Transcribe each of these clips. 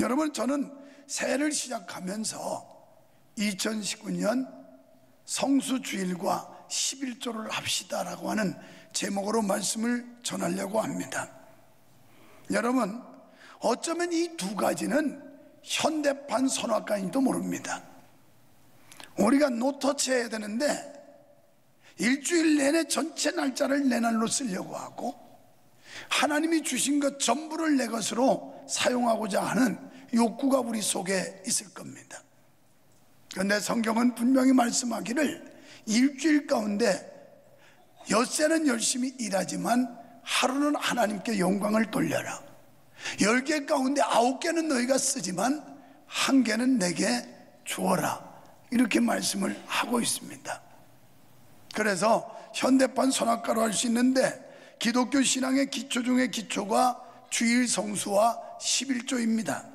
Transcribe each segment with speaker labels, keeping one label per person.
Speaker 1: 여러분, 저는 새해를 시작하면서 2019년 성수주일과 11조를 합시다라고 하는 제목으로 말씀을 전하려고 합니다. 여러분, 어쩌면 이 두 가지는 현대판 선악과인지도 모릅니다. 우리가 노터치해야 되는데 일주일 내내 전체 날짜를 내 날로 쓰려고 하고, 하나님이 주신 것 전부를 내 것으로 사용하고자 하는 욕구가 우리 속에 있을 겁니다. 그런데 성경은 분명히 말씀하기를 일주일 가운데 엿새는 열심히 일하지만 하루는 하나님께 영광을 돌려라. 10개 가운데 9개는 너희가 쓰지만 1개는 내게 주어라. 이렇게 말씀을 하고 있습니다. 그래서 현대판 선악과로 할 수 있는데, 기독교 신앙의 기초 중의 기초가 주일 성수와 11조입니다.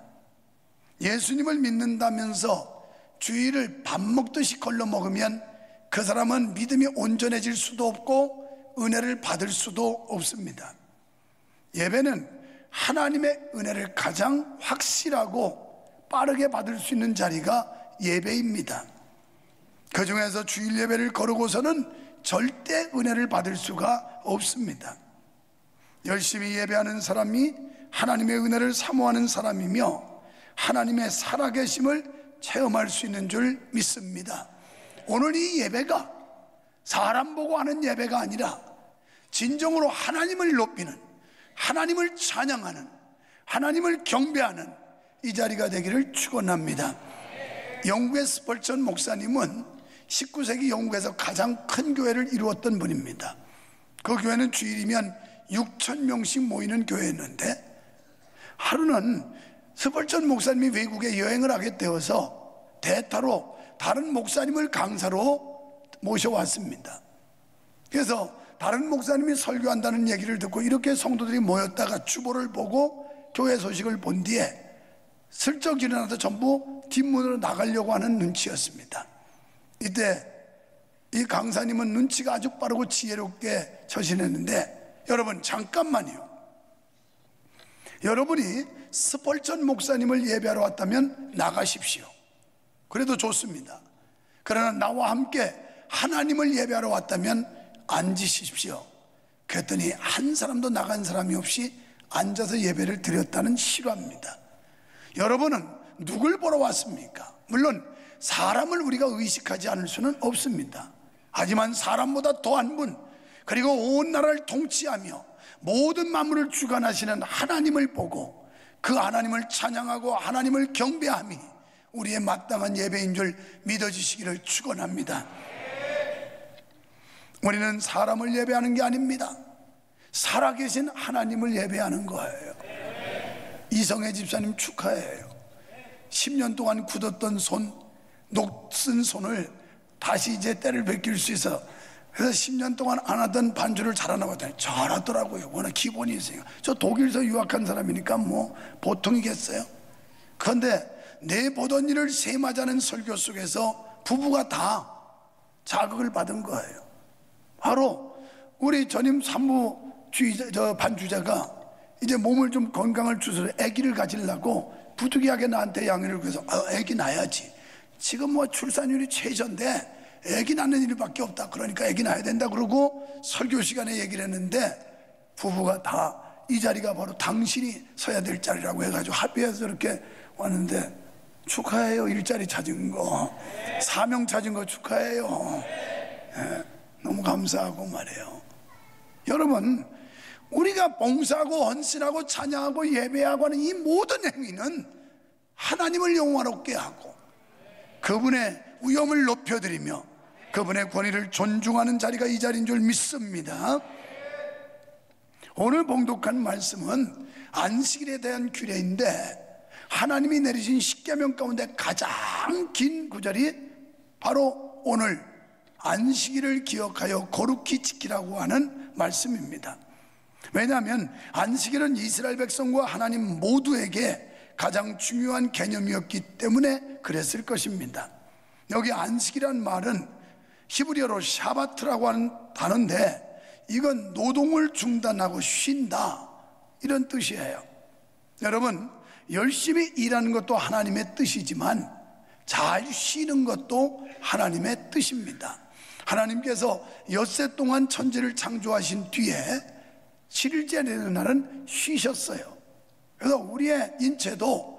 Speaker 1: 예수님을 믿는다면서 주일을 밥 먹듯이 걸러 먹으면 그 사람은 믿음이 온전해질 수도 없고 은혜를 받을 수도 없습니다. 예배는 하나님의 은혜를 가장 확실하고 빠르게 받을 수 있는 자리가 예배입니다. 그 중에서 주일 예배를 거르고서는 절대 은혜를 받을 수가 없습니다. 열심히 예배하는 사람이 하나님의 은혜를 사모하는 사람이며 하나님의 살아계심을 체험할 수 있는 줄 믿습니다. 오늘 이 예배가 사람 보고 하는 예배가 아니라 진정으로 하나님을 높이는, 하나님을 찬양하는, 하나님을 경배하는 이 자리가 되기를 축원합니다. 영국의 스펄전 목사님은 19세기 영국에서 가장 큰 교회를 이루었던 분입니다. 그 교회는 주일이면 6,000명씩 모이는 교회였는데, 하루는 스펄전 목사님이 외국에 여행을 하게 되어서 대타로 다른 목사님을 강사로 모셔왔습니다. 그래서 다른 목사님이 설교한다는 얘기를 듣고 이렇게 성도들이 모였다가 주보를 보고 교회 소식을 본 뒤에 슬쩍 일어나서 전부 뒷문으로 나가려고 하는 눈치였습니다. 이때 이 강사님은 눈치가 아주 빠르고 지혜롭게 처신했는데, 여러분 잠깐만요. 여러분이 스펄전 목사님을 예배하러 왔다면 나가십시오. 그래도 좋습니다. 그러나 나와 함께 하나님을 예배하러 왔다면 앉으십시오. 그랬더니 한 사람도 나간 사람이 없이 앉아서 예배를 드렸다는 실화입니다. 여러분은 누굴 보러 왔습니까? 물론 사람을 우리가 의식하지 않을 수는 없습니다. 하지만 사람보다 더한 분, 그리고 온 나라를 통치하며 모든 만물을 주관하시는 하나님을 보고 그 하나님을 찬양하고 하나님을 경배함이 우리의 마땅한 예배인 줄 믿어주시기를 축원합니다. 우리는 사람을 예배하는 게 아닙니다. 살아계신 하나님을 예배하는 거예요. 이성애 집사님 축하해요. 10년 동안 굳었던 손, 녹슨 손을 다시 이제 때를 베낄 수 있어. 그래서 10년 동안 안 하던 반주를 잘하나 봤더니 잘하더라고요. 워낙 기본이 있으니까. 저 독일에서 유학한 사람이니까 뭐 보통이겠어요. 그런데 내 보던 일을 세마자는 설교 속에서 부부가 다 자극을 받은 거예요. 바로 우리 전임 산부주의자, 반주자가 이제 몸을 좀 건강을 주소서 아기를 가지려고 부득이하게 나한테 양해를 구해서 아기 낳아야지. 지금 뭐 출산율이 최저인데 아기 낳는 일밖에 없다. 그러니까 아기 낳아야 된다. 그러고 설교 시간에 얘기를 했는데 부부가 다 이 자리가 바로 당신이 서야 될 자리라고 해가지고 합의해서 이렇게 왔는데, 축하해요. 일자리 찾은 거, 사명 찾은 거 축하해요. 네, 너무 감사하고 말이에요. 여러분, 우리가 봉사하고 헌신하고 찬양하고 예배하고 하는 이 모든 행위는 하나님을 영화롭게 하고 그분의 위엄을 높여드리며 그분의 권위를 존중하는 자리가 이 자리인 줄 믿습니다. 오늘 봉독한 말씀은 안식일에 대한 규례인데, 하나님이 내리신 십계명 가운데 가장 긴 구절이 바로 오늘 안식일을 기억하여 거룩히 지키라고 하는 말씀입니다. 왜냐하면 안식일은 이스라엘 백성과 하나님 모두에게 가장 중요한 개념이었기 때문에 그랬을 것입니다. 여기 안식이란 말은 히브리어로 샤바트라고 하는 단어인데, 이건 노동을 중단하고 쉰다, 이런 뜻이에요. 여러분, 열심히 일하는 것도 하나님의 뜻이지만 잘 쉬는 것도 하나님의 뜻입니다. 하나님께서 엿새 동안 천지를 창조하신 뒤에 7일째 되는 날은 쉬셨어요. 그래서 우리의 인체도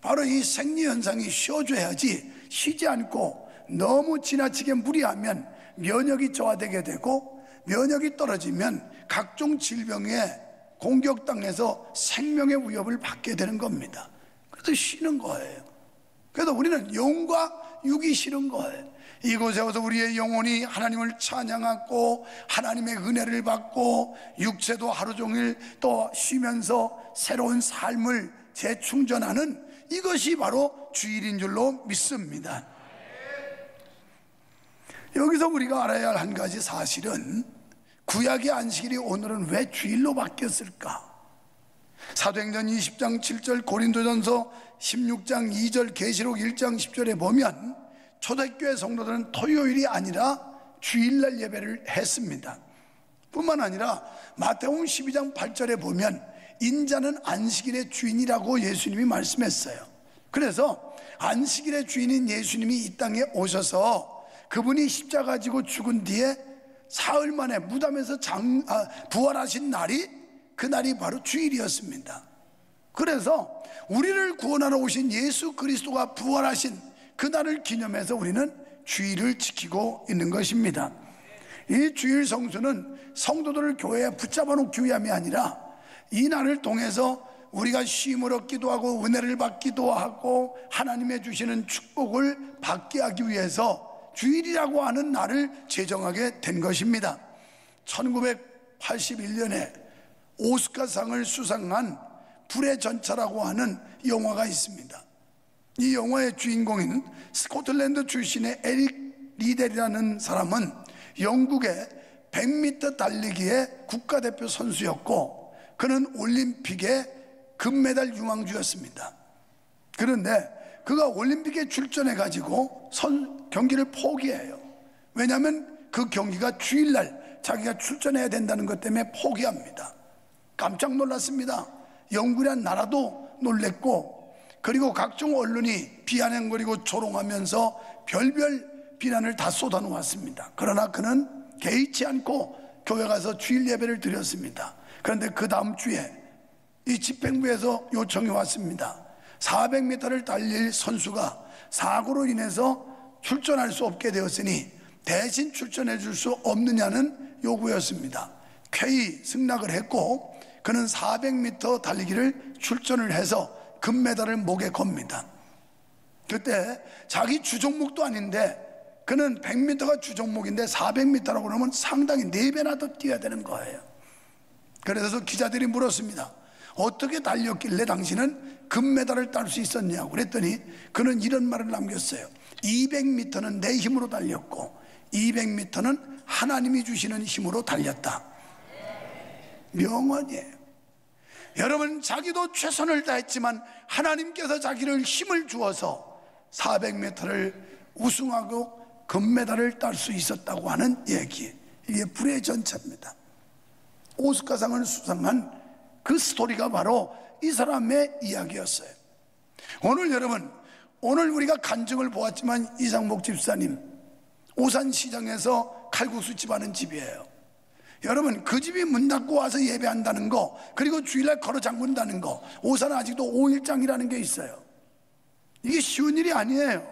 Speaker 1: 바로 이 생리현상이 쉬어줘야지, 쉬지 않고 너무 지나치게 무리하면 면역이 저하되게 되고, 면역이 떨어지면 각종 질병에 공격당해서 생명의 위협을 받게 되는 겁니다. 그래서 쉬는 거예요. 그래서 우리는 영과 육이 쉬는 거예요. 이곳에 와서 우리의 영혼이 하나님을 찬양하고 하나님의 은혜를 받고 육체도 하루 종일 또 쉬면서 새로운 삶을 재충전하는, 이것이 바로 주일인 줄로 믿습니다. 여기서 우리가 알아야 할 한 가지 사실은, 구약의 안식일이 오늘은 왜 주일로 바뀌었을까? 사도행전 20장 7절, 고린도전서 16장 2절, 계시록 1장 10절에 보면 초대교회 성도들은 토요일이 아니라 주일날 예배를 했습니다. 뿐만 아니라 마태복음 12장 8절에 보면 인자는 안식일의 주인이라고 예수님이 말씀했어요. 그래서 안식일의 주인인 예수님이 이 땅에 오셔서 그분이 십자가 지고 죽은 뒤에 사흘 만에 무덤에서 부활하신 날이, 그 날이 바로 주일이었습니다. 그래서 우리를 구원하러 오신 예수 그리스도가 부활하신 그 날을 기념해서 우리는 주일을 지키고 있는 것입니다. 이 주일 성수는 성도들을 교회에 붙잡아 놓기 위함이 아니라 이 날을 통해서 우리가 쉼을 얻기도 하고 은혜를 받기도 하고 하나님의 주시는 축복을 받게 하기 위해서 주일이라고 하는 날을 제정하게 된 것입니다. 1981년에 오스카상을 수상한 불의 전차라고 하는 영화가 있습니다. 이 영화의 주인공인 스코틀랜드 출신의 에릭 리델이라는 사람은 영국의 100m 달리기의 국가대표 선수였고, 그는 올림픽의 금메달 유망주였습니다. 그런데 그가 올림픽에 출전해 가지고 경기를 포기해요. 왜냐하면 그 경기가 주일날 자기가 출전해야 된다는 것 때문에 포기합니다. 깜짝 놀랐습니다. 영국이란 나라도 놀랬고, 그리고 각종 언론이 비아냥거리고 조롱하면서 별별 비난을 다 쏟아놓았습니다. 그러나 그는 개의치 않고 교회 가서 주일 예배를 드렸습니다. 그런데 그 다음 주에 이 집행부에서 요청이 왔습니다. 400m를 달릴 선수가 사고로 인해서 출전할 수 없게 되었으니 대신 출전해 줄 수 없느냐는 요구였습니다. 쾌히 승낙을 했고, 그는 400m 달리기를 출전을 해서 금메달을 목에 겁니다. 그때 자기 주종목도 아닌데, 그는 100m가 주종목인데 400m라고 그러면 상당히 4배나 더 뛰어야 되는 거예요. 그래서 기자들이 물었습니다. 어떻게 달렸길래 당신은 금메달을 딸 수 있었냐고 그랬더니 그는 이런 말을 남겼어요. 200m는 내 힘으로 달렸고 200m는 하나님이 주시는 힘으로 달렸다. 명언이에요. 여러분, 자기도 최선을 다했지만 하나님께서 자기를 힘을 주어서 400m를 우승하고 금메달을 딸 수 있었다고 하는 얘기, 이게 불의 전차입니다. 오스카상을 수상한 그 스토리가 바로 이 사람의 이야기였어요. 오늘 여러분, 오늘 우리가 간증을 보았지만 이상복 집사님 오산시장에서 칼국수집 하는 집이에요. 여러분, 그 집이 문 닫고 와서 예배한다는 거, 그리고 주일날 걸어 잠근다는 거, 오산은 아직도 5일장이라는 게 있어요. 이게 쉬운 일이 아니에요.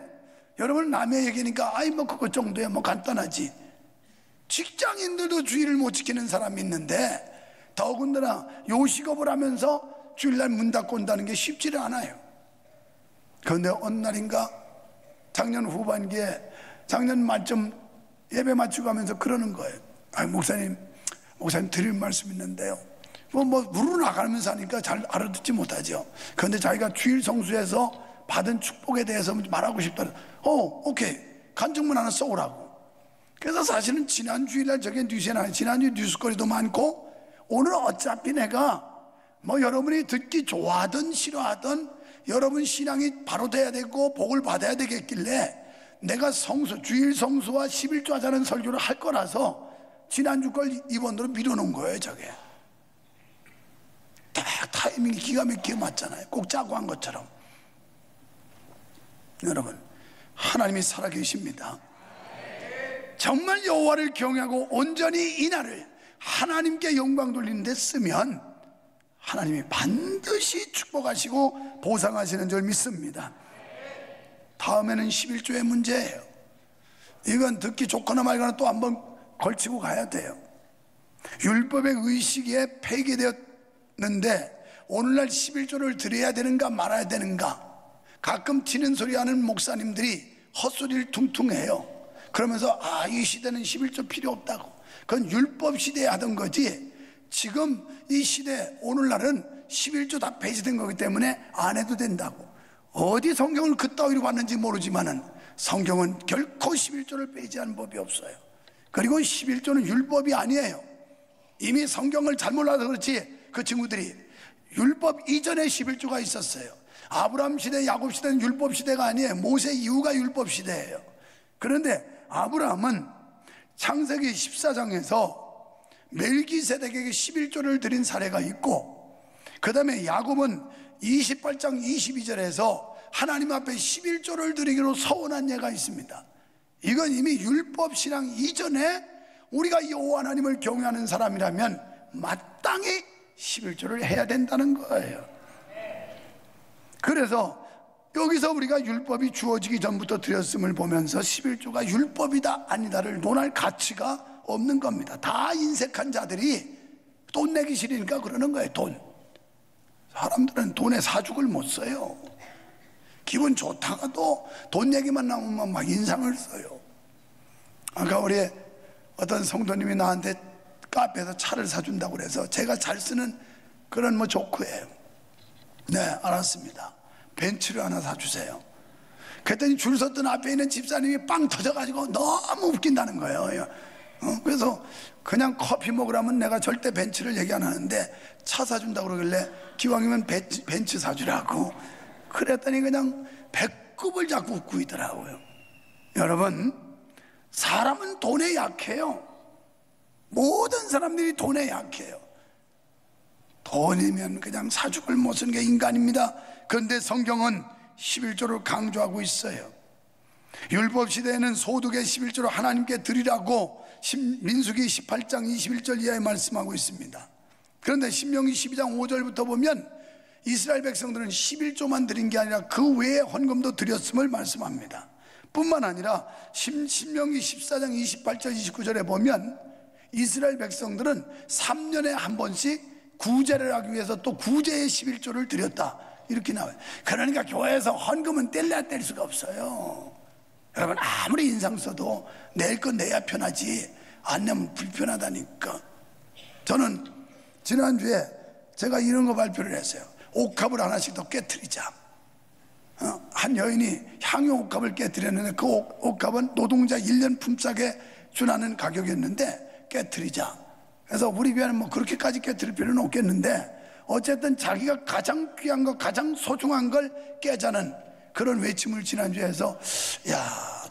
Speaker 1: 여러분, 남의 얘기니까 아이 뭐 그것 정도야 뭐 간단하지. 직장인들도 주일을 못 지키는 사람이 있는데 더군다나 요식업을 하면서 주일날 문 닫고 온다는 게 쉽지를 않아요. 그런데 어느 날인가 작년 후반기에 작년 말쯤 예배 마치고 가면서 그러는 거예요. 아, 목사님 드릴 말씀 있는데요. 무르르 나가면서 하니까 잘 알아듣지 못하죠. 그런데 자기가 주일 성수에서 받은 축복에 대해서 말하고 싶다는, 오케이, 간증문 하나 써오라고. 그래서 사실은 지난 주일날 저게 뉴스에 지난주 뉴스거리도 많고, 오늘 어차피 내가 뭐 여러분이 듣기 좋아하든 싫어하든 여러분 신앙이 바로 돼야 되고 복을 받아야 되겠길래 내가 주일 성수와 11조 하자는 설교를 할 거라서 지난주 걸 이번으로 밀어놓은 거예요. 저게 딱 타이밍이 기가 막히게 맞잖아요. 꼭 짜고 한 것처럼. 여러분, 하나님이 살아계십니다. 정말 여호와를 경외하고 온전히 이 날을 하나님께 영광 돌리는 데 쓰면 하나님이 반드시 축복하시고 보상하시는 줄 믿습니다. 다음에는 11조의 문제예요. 이건 듣기 좋거나 말거나 또 한번 걸치고 가야 돼요. 율법의 의식에 폐기되었는데 오늘날 11조를 드려야 되는가 말아야 되는가, 가끔 튀는 소리 하는 목사님들이 헛소리를 퉁퉁 해요. 그러면서 이 시대는 11조 필요 없다고. 그건 율법 시대에 하던 거지, 지금 이 시대 오늘날은 11조 다 폐지된 거기 때문에 안 해도 된다고. 어디 성경을 그따위로 봤는지 모르지만은 성경은 결코 11조를 폐지하는 법이 없어요. 그리고 11조는 율법이 아니에요. 이미 성경을 잘 몰라서 그렇지 그 친구들이 율법 이전에 11조가 있었어요. 아브라함 시대, 야곱 시대는 율법 시대가 아니에요. 모세 이후가 율법 시대예요. 그런데 아브라함은 창세기 14장에서 멜기세덱에게 11조를 드린 사례가 있고, 그 다음에 야곱은 28장 22절에서 하나님 앞에 11조를 드리기로 서원한 예가 있습니다. 이건 이미 율법 신앙 이전에 우리가 여호와 하나님을 경외하는 사람이라면 마땅히 11조를 해야 된다는 거예요. 그래서 여기서 우리가 율법이 주어지기 전부터 드렸음을 보면서 11조가 율법이다 아니다를 논할 가치가 없는 겁니다. 다 인색한 자들이 돈 내기 싫으니까 그러는 거예요. 돈. 사람들은 돈에 사죽을 못 써요. 기분 좋다가도 돈 얘기만 나오면 막 인상을 써요. 아까 우리 어떤 성도님이 나한테 카페에서 차를 사준다고 그래서 제가 잘 쓰는 그런 조크예요. 네, 알았습니다. 벤츠를 하나 사주세요. 그랬더니 줄 섰던 앞에 있는 집사님이 빵 터져가지고 너무 웃긴다는 거예요. 그래서 그냥 커피 먹으라면 내가 절대 벤츠를 얘기 안 하는데 차 사준다고 그러길래 기왕이면 벤츠 사주라고 그랬더니 그냥 배꼽을 자꾸 웃고 있더라고요. 여러분, 사람은 돈에 약해요. 모든 사람들이 돈에 약해요. 돈이면 그냥 사죽을 못 쓰는 게 인간입니다. 그런데 성경은 11조를 강조하고 있어요. 율법 시대에는 소득의 11조를 하나님께 드리라고 민수기 18장 21절 이하에 말씀하고 있습니다. 그런데 신명기 12장 5절부터 보면 이스라엘 백성들은 11조만 드린 게 아니라 그 외에 헌금도 드렸음을 말씀합니다. 뿐만 아니라 신명기 14장 28절 29절에 보면 이스라엘 백성들은 3년에 한 번씩 구제를 하기 위해서 또 구제의 11조를 드렸다, 이렇게 나와요. 그러니까 교회에서 헌금은 뗄래야 뗄 수가 없어요. 여러분, 아무리 인상 써도 낼 건 내야 편하지 안 내면 불편하다니까. 저는 지난주에 제가 이런 거 발표를 했어요. 옥합을 하나씩 더 깨트리자. 한 여인이 향유 옥합을 깨트렸는데 그 옥합은 노동자 1년 품삯에 준하는 가격이었는데 깨트리자. 그래서 우리 교회는 그렇게까지 깨트릴 필요는 없겠는데 어쨌든 자기가 가장 귀한 거, 가장 소중한 걸 깨자는 그런 외침을 지난주에 해서, 야,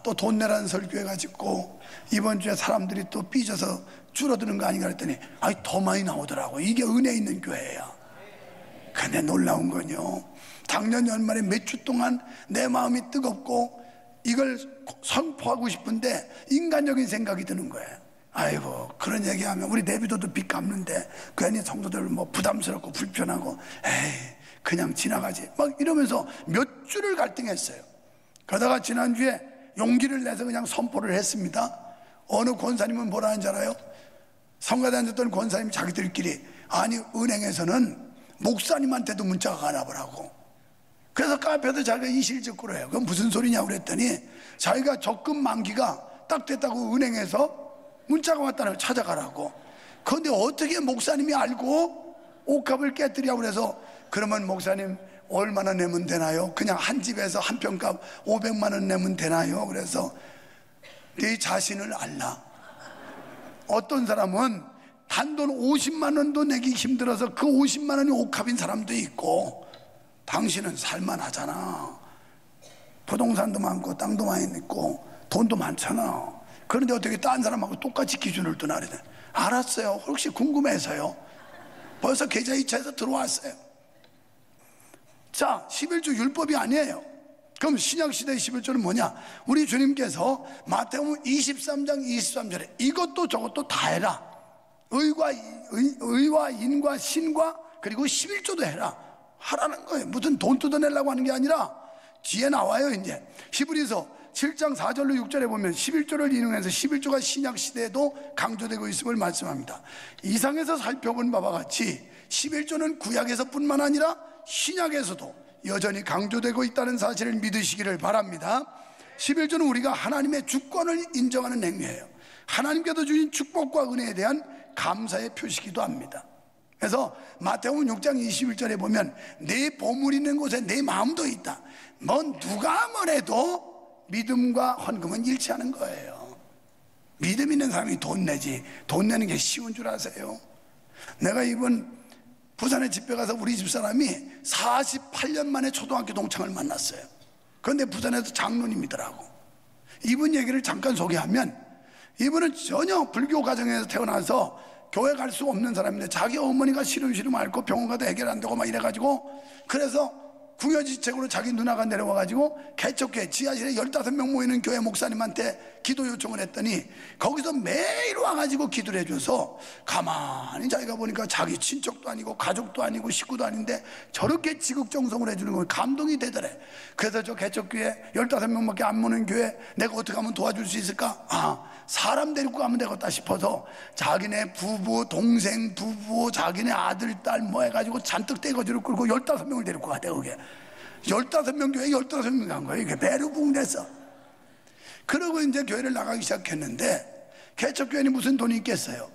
Speaker 1: 또 돈 내라는 설교해가지고 이번 주에 사람들이 또 삐져서 줄어드는 거 아닌가 그랬더니 더 많이 나오더라고. 이게 은혜 있는 교회야. 근데 놀라운 건요, 작년 연말에 몇 주 동안 내 마음이 뜨겁고 이걸 선포하고 싶은데 인간적인 생각이 드는 거예요. 아이고, 그런 얘기하면 우리 내비도도 빚 갚는데 괜히 성도들 부담스럽고 불편하고 에이 그냥 지나가지 막 이러면서 몇 주를 갈등했어요. 그러다가 지난주에 용기를 내서 그냥 선포를 했습니다. 어느 권사님은 뭐라는지 알아요? 성가대 앉았던 권사님이 자기들끼리, 아니 은행에서는 목사님한테도 문자가 가나 보라고. 그래서 카페에서 자기가 이실직고를 해요. 그건 무슨 소리냐고 그랬더니 자기가 적금 만기가 딱 됐다고 은행에서 문자가 왔다는 걸 찾아가라고. 그런데 어떻게 목사님이 알고 옥합을 깨뜨리라고 그래서, 그러면 목사님 얼마나 내면 되나요? 그냥 한 집에서 한 평값 500만 원 내면 되나요? 그래서 네 자신을 알라. 어떤 사람은 단돈 50만 원도 내기 힘들어서 그 50만 원이 옥합인 사람도 있고, 당신은 살만하잖아. 부동산도 많고 땅도 많이 있고 돈도 많잖아. 그런데 어떻게 딴 사람하고 똑같이 기준을 두나 그래. 알았어요. 혹시 궁금해서요. 벌써 계좌 이체해서 들어왔어요. 자, 11조 율법이 아니에요. 그럼 신약시대의 11조는 뭐냐? 우리 주님께서 마태복음 23장 23절에 이것도 저것도 다 해라. 의와 인과 신과 그리고 11조도 해라. 하라는 거예요. 무슨 돈 뜯어내려고 하는 게 아니라 뒤에 나와요. 이제 히브리서 7장 4절로 6절에 보면 11조를 인용해서 11조가 신약시대에도 강조되고 있음을 말씀합니다. 이상에서 살펴본 바와 같이 11조는 구약에서 뿐만 아니라 신약에서도 여전히 강조되고 있다는 사실을 믿으시기를 바랍니다. 11조는 우리가 하나님의 주권을 인정하는 행위예요. 하나님께서 주신 축복과 은혜에 대한 감사의 표시기도 합니다. 그래서 마태복음 6장 21절에 보면 내 보물 있는 곳에 내 마음도 있다. 누가 뭐래도 믿음과 헌금은 일치하는 거예요. 믿음 있는 사람이 돈 내지, 돈 내는 게 쉬운 줄 아세요? 내가 이번 부산에 집회 가서 우리 집사람이 48년 만에 초등학교 동창을 만났어요. 그런데 부산에서 장로님이더라고. 이분 얘기를 잠깐 소개하면, 이분은 전혀 불교 가정에서 태어나서 교회 갈 수 없는 사람인데 자기 어머니가 시름시름 앓고 병원 가도 해결 안 되고 막 이래가지고, 그래서 궁여지책으로 자기 누나가 내려와가지고 개척교회 지하실에 15명 모이는 교회 목사님한테 기도 요청을 했더니 거기서 매일 와가지고 기도를 해줘서 가만히 자기가 보니까 자기 친척도 아니고 가족도 아니고 식구도 아닌데 저렇게 지극정성을 해주는 건 감동이 되더래. 그래서 저 개척교회 15명밖에 안 모는 교회 내가 어떻게 하면 도와줄 수 있을까? 사람 데리고 가면 되겠다 싶어서 자기네 부부, 동생, 부부, 자기네 아들, 딸 뭐 해가지고 잔뜩 떼거지로 끌고 15명을 데리고 가대. 그게 15명 교회 15명 간 거예요. 이게 배로 붕대서. 그러고 이제 교회를 나가기 시작했는데 개척교회는 무슨 돈이 있겠어요?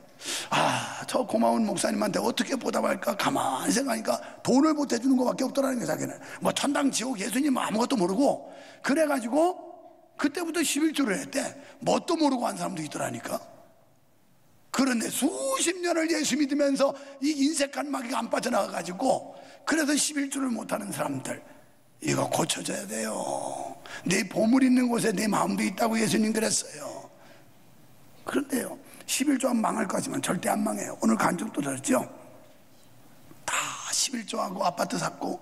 Speaker 1: 저 고마운 목사님한테 어떻게 보답할까 가만히 생각하니까 돈을 보태주는 것밖에 없더라는 게 자기는. 뭐 천당 지옥 예수님 아무것도 모르고 그래가지고 그때부터 11조를 했대. 뭣도 모르고 한 사람도 있더라니까. 그런데 수십 년을 예수 믿으면서 이 인색한 마귀가 안 빠져나가가지고 그래서 11조를 못하는 사람들, 이거 고쳐져야 돼요. 내 보물 있는 곳에 내 마음도 있다고 예수님 그랬어요. 그런데요, 11조 하면 망할 거지만 절대 안 망해요. 오늘 간증도 들었죠? 다 11조하고 아파트 샀고,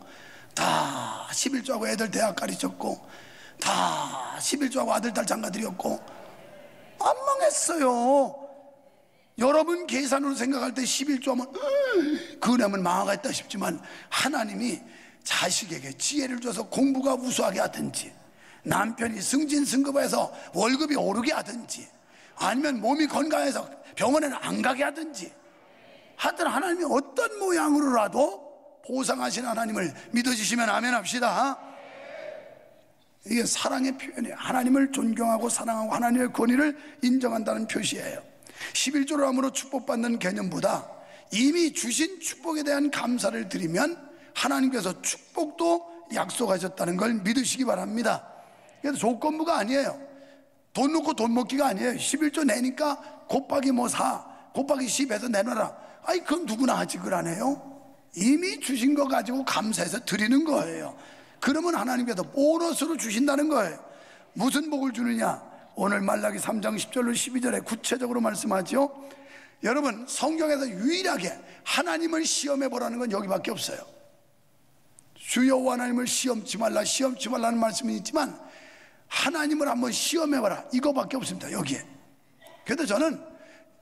Speaker 1: 다 11조하고 애들 대학 가르쳤고, 다 11조하고 아들 딸 장가들였고 안 망했어요. 여러분 계산으로 생각할 때 11조 하면 그 은혜면 망하겠다 싶지만 하나님이 자식에게 지혜를 줘서 공부가 우수하게 하든지, 남편이 승진승급해서 월급이 오르게 하든지, 아니면 몸이 건강해서 병원에는 안 가게 하든지, 하여튼 하나님이 어떤 모양으로라도 보상하신 하나님을 믿어주시면 아멘 합시다. 이게 사랑의 표현이에요. 하나님을 존경하고 사랑하고 하나님의 권위를 인정한다는 표시예요. 11조를 함으로 축복받는 개념보다 이미 주신 축복에 대한 감사를 드리면 하나님께서 축복도 약속하셨다는 걸 믿으시기 바랍니다. 그래서 조건부가 아니에요. 돈 놓고 돈 먹기가 아니에요. 11조 내니까 곱하기 뭐 4, 곱하기 10해서 내놔라. 그건 누구나 하지 그걸 안 해요. 이미 주신 거 가지고 감사해서 드리는 거예요. 그러면 하나님께서 보너스로 주신다는 거예요. 무슨 복을 주느냐? 오늘 말라기 3장 10절로 12절에 구체적으로 말씀하죠. 여러분, 성경에서 유일하게 하나님을 시험해 보라는 건 여기밖에 없어요. 주여 하나님을 시험치 말라는 말씀이 있지만 하나님을 한번 시험해 봐라, 이거밖에 없습니다. 여기에. 그래도 저는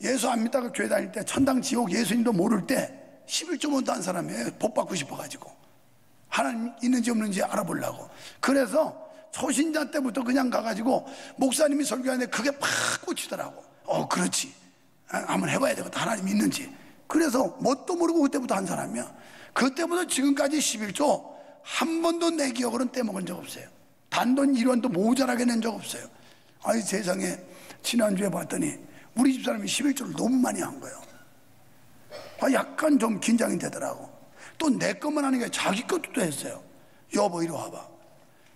Speaker 1: 예수 안 믿다가 교회 다닐 때 천당 지옥 예수님도 모를 때 11조 못한 한 사람이에요. 복 받고 싶어가지고 하나님 있는지 없는지 알아보려고. 그래서 초신자 때부터 그냥 가가지고 목사님이 설교하는데 그게 팍 꽂히더라고. 그렇지, 한번 해봐야 되겠다, 하나님 있는지. 그래서 뭣도 모르고 그때부터 한 사람이야. 그때부터 지금까지 11조 한 번도 내 기억으로는 떼먹은 적 없어요. 단돈 1원도 모자라게 낸 적 없어요. 세상에, 지난주에 봤더니 우리 집사람이 11조를 너무 많이 한 거예요. 약간 좀 긴장이 되더라고. 또 내 것만 하는 게 자기 것도 또 했어요. 여보 이리 와봐.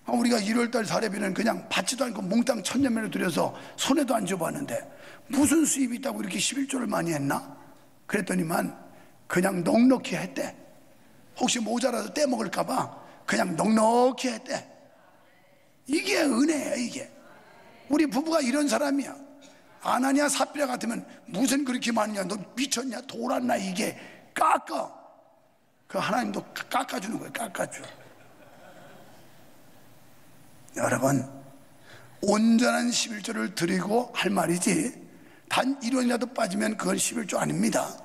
Speaker 1: 우리가 1월달 사례비는 그냥 받지도 않고 몽땅 1000년매를 들여서 손에도 안 줘봤는데 무슨 수입이 있다고 이렇게 11조를 많이 했나? 그랬더니만 그냥 넉넉히 했대. 혹시 모자라도 떼먹을까봐 그냥 넉넉히 했대. 이게 은혜예요. 이게 우리 부부가 이런 사람이야. 아나니아 삽비라 같으면 무슨 그렇게 많냐, 너 미쳤냐, 돌았나, 이게 깎아. 그 하나님도 깎아주는 거예요. 깎아줘. 여러분, 온전한 11조를 드리고 할 말이지 단 1원이라도 빠지면 그건 11조 아닙니다.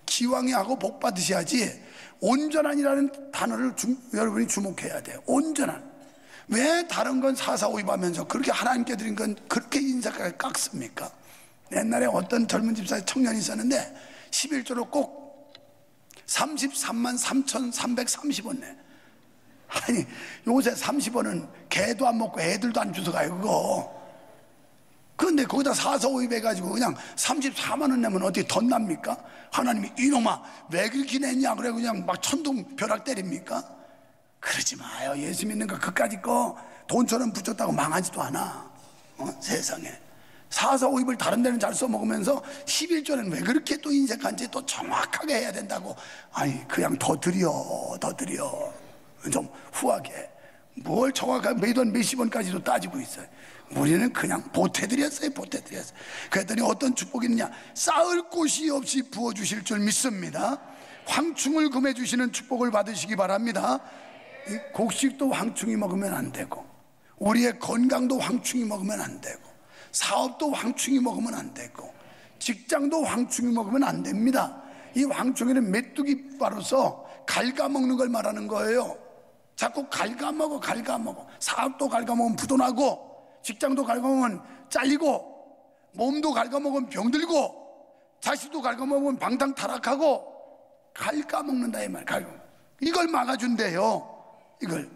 Speaker 1: 기왕에 하고 복 받으셔야지. 온전한이라는 단어를 여러분이 주목해야 돼요. 온전한. 왜 다른 건 사사오입하면서 그렇게 하나님께 드린 건 그렇게 인색하게 깎습니까? 옛날에 어떤 젊은 집사의 청년이 있었는데 11조를 꼭 33만 3,330원 내. 아니, 요새 30원은 개도 안 먹고 애들도 안 주워가요 그거. 그런데 거기다 사사오입 해가지고 그냥 34만 원 내면 어떻게 덧납니까? 하나님이 이놈아 왜 그렇게 냈냐 그래 그냥 막 천둥 벼락 때립니까? 그러지 마요. 예수 믿는 거 그까짓 거 돈처럼 붙였다고 망하지도 않아. 세상에. 사사오입을 다른 데는 잘 써먹으면서 11조는 왜 그렇게 또 인색한지 또 정확하게 해야 된다고. 아니 그냥 더 드려 좀 후하게. 뭘 정확하게 매돈 몇십 원까지도 따지고 있어요. 우리는 그냥 보태드렸어요. 그랬더니 어떤 축복이 있느냐, 쌓을 곳이 없이 부어주실 줄 믿습니다. 황충을 금해 주시는 축복을 받으시기 바랍니다. 이 곡식도 황충이 먹으면 안 되고, 우리의 건강도 황충이 먹으면 안 되고, 사업도 황충이 먹으면 안 되고, 직장도 황충이 먹으면 안 됩니다. 이 황충이는 메뚜기 과로서 갉아먹는 걸 말하는 거예요. 자꾸 갉아먹어. 사업도 갉아먹으면 부도나고, 직장도 갉아먹으면 잘리고, 몸도 갉아먹으면 병들고, 자식도 갉아먹으면 방탕 타락하고, 갉아먹는다 이 말. 이걸 막아준대요. 이걸.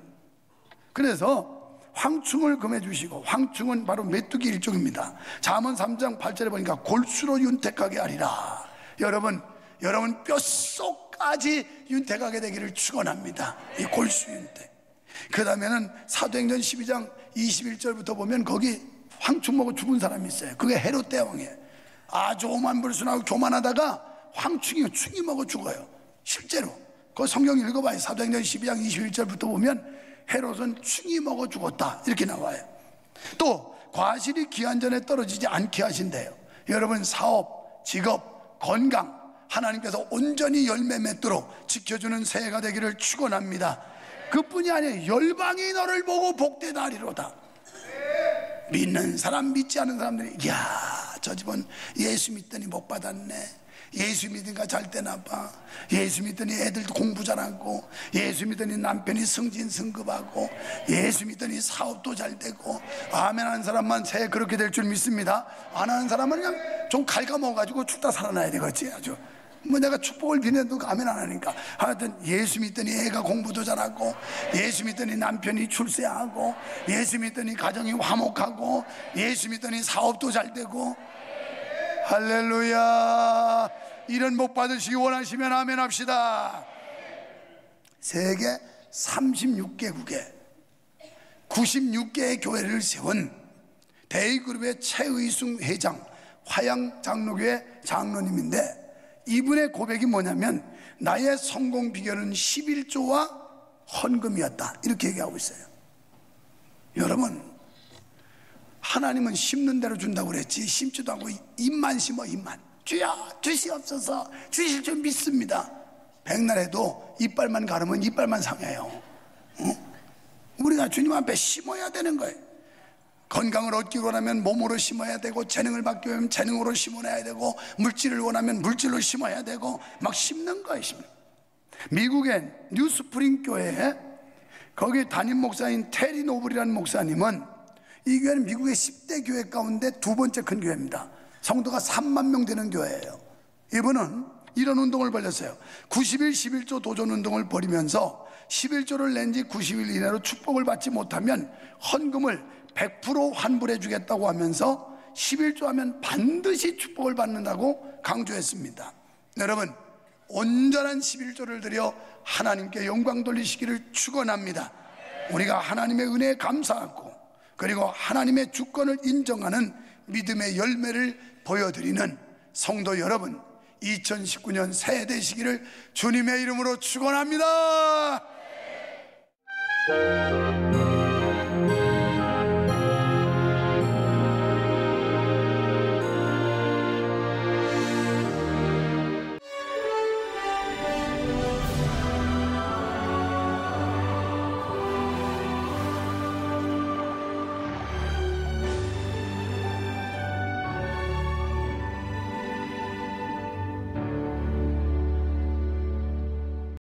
Speaker 1: 그래서 황충을 금해 주시고, 황충은 바로 메뚜기 일종입니다. 잠언 3장 8절에 보니까 골수로 윤택하게 하리라. 여러분 뼛속까지 윤택하게 되기를 축원합니다. 이 골수 윤택. 그 다음에는 사도행전 12장 21절부터 보면 거기 황충 먹고 죽은 사람이 있어요. 그게 헤롯 대왕이에요. 아주 오만불순하고 교만하다가 충이 먹어 죽어요. 실제로 그 성경 읽어봐요. 사도행전 12장 21절부터 보면 헤롯은 충이 먹어 죽었다 이렇게 나와요. 또 과실이 기한 전에 떨어지지 않게 하신대요. 여러분 사업, 직업, 건강 하나님께서 온전히 열매 맺도록 지켜주는 새해가 되기를 축원합니다. 그뿐이 아니에요. 열방이 너를 보고 복되다 하리로다. 믿는 사람 믿지 않은 사람들이 이야 저 집은 예수 믿더니 복 받았네, 예수 믿으니까 잘 되나 봐, 예수 믿더니 애들도 공부 잘하고, 예수 믿더니 남편이 승진승급하고, 예수 믿더니 사업도 잘 되고. 아멘 하는 사람만 새해 그렇게 될 줄 믿습니다. 안 하는 사람은 그냥 좀 갉아먹어가지고 죽다 살아나야 되겠지. 아주 뭐 내가 축복을 비내도 아멘 안 하니까. 하여튼 예수 믿더니 애가 공부도 잘하고, 예수 믿더니 남편이 출세하고, 예수 믿더니 가정이 화목하고, 예수 믿더니 사업도 잘 되고. 할렐루야. 이런 복 받으시기 원하시면 아멘 합시다. 세계 36개국에 96개의 교회를 세운 대의그룹의 최의순 회장, 화양장로교회 장로님인데, 이분의 고백이 뭐냐면 나의 성공 비결은 11조와 헌금이었다 이렇게 얘기하고 있어요. 여러분, 하나님은 심는 대로 준다고 그랬지 심지도 않고 입만 심어. 입만. 주여 주시옵소서, 주실 줄 믿습니다. 백날에도 이빨만 가르면 이빨만 상해요. 우리가 주님 앞에 심어야 되는 거예요. 건강을 얻기 원하면 몸으로 심어야 되고, 재능을 받기 위하면 재능으로 심어내야 되고, 물질을 원하면 물질로 심어야 되고, 막 심는 거예요. 미국의 뉴스프링 교회에 거기 담임 목사인 테리 노블이라는 목사님은, 이 교회는 미국의 10대 교회 가운데 두 번째 큰 교회입니다. 성도가 3만 명 되는 교회예요. 이분은 이런 운동을 벌였어요. 90일 11조 도전 운동을 벌이면서 11조를 낸 지 90일 이내로 축복을 받지 못하면 헌금을 100% 환불해 주겠다고 하면서 11조 하면 반드시 축복을 받는다고 강조했습니다. 여러분, 온전한 11조를 드려 하나님께 영광 돌리시기를 축원합니다. 우리가 하나님의 은혜에 감사하고, 그리고 하나님의 주권을 인정하는 믿음의 열매를 보여드리는 성도 여러분, 2019년 새해 되시기를 주님의 이름으로 축원합니다.